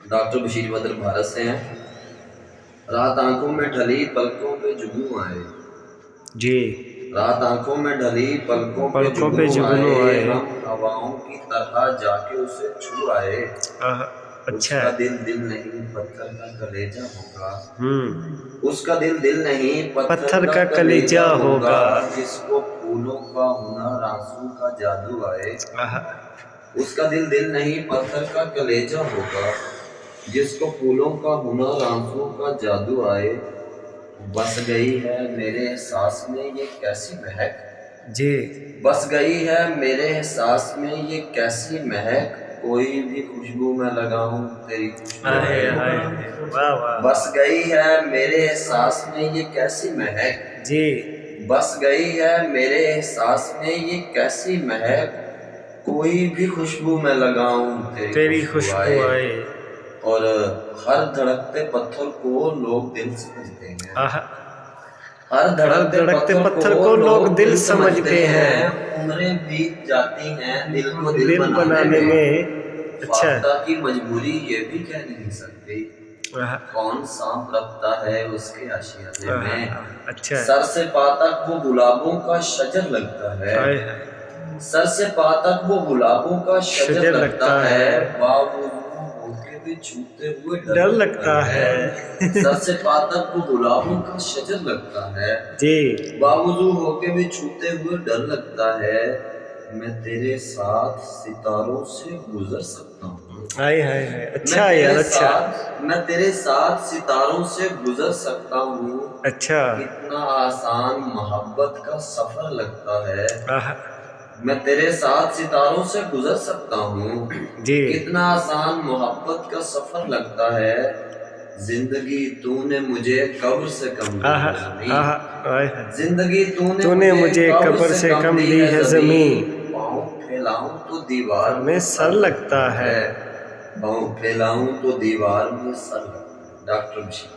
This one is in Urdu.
ڈاکٹر بشیر بدر بھارت سے ہیں۔ رات آنکھوں میں ڈھلی پلکوں پہ جگنو آئے جی، رات آنکھوں میں ڈھلی پلکوں پہ جگنو آئے، ہم ہواؤں کی طرح جا کے اسے چھو آئے۔ اس کا دل دل نہیں پتھر کا کلیجہ ہوگا، اس کا دل دل نہیں پتھر کا کلیجہ ہوگا، جس کو پھولوں کا ہنر آنسو کا جادو آئے۔ اس کا دل دل نہیں پتھر کا کلیجہ ہوگا، جس کو پھولوں کا ہنر آنسو کا جادو آئے۔ بس گئی ہے میرے احساس میں یہ کیسی مہک، جی بس گئی ہے میرے احساس میں یہ کیسی مہک، کوئی بھی خوشبو میں لگاؤں تیری خوشبو آئے۔ بس گئی ہے میرے احساس میں یہ کیسی مہک، جی بس گئی ہے میرے احساس میں یہ کیسی مہک، کوئی بھی خوشبو میں لگاؤں تیری خوشبو آئے۔ اور ہر دھڑکتے پتھر کو لوگ دل سمجھتے ہیں، ہر دھڑکتے پتھر کو لوگ دل سمجھتے ہیں، عمریں بیت جاتی ہیں دل کو دل بنانے میں۔ فاختہ کی مجبوری یہ بھی کہہ نہیں سکتی، کون سانپ رکھتا ہے اس کے آشیانے میں۔ سر سے پا تک وہ گلابوں کا شجر لگتا ہے، سر سے پا تک وہ گلابوں کا شجر لگتا ہے، باوضو ہو کے بھی چھوتے ہوئے ڈر لگتا ہے۔ سر سے پا تک وہ گلابوں کا شجر لگتا ہے، باوضو ہو کے بھی چھوتے ہوئے ڈر لگتا ہے۔ میں تیرے ساتھ ستاروں سے گزر سکتا ہوں، اچھا یار اچھا، میں تیرے ساتھ ستاروں سے گزر سکتا ہوں، اچھا کتنا آسان محبت کا سفر لگتا ہے۔ میں تیرے ساتھ ستاروں سے گزر سکتا ہوں، کتنا آسان محبت کا سفر لگتا ہے۔ زندگی تو نے مجھے قبر سے کم دی ہے زمین، زندگی تو نے مجھے قبر سے کم دی ہے زمین۔ پاؤں پھیلاؤں تو دیوار میں سر لگتا ہے، پاؤں پھیلاؤں تو دیوار میں سر لگتا ہے۔ ڈاکٹر بشیر۔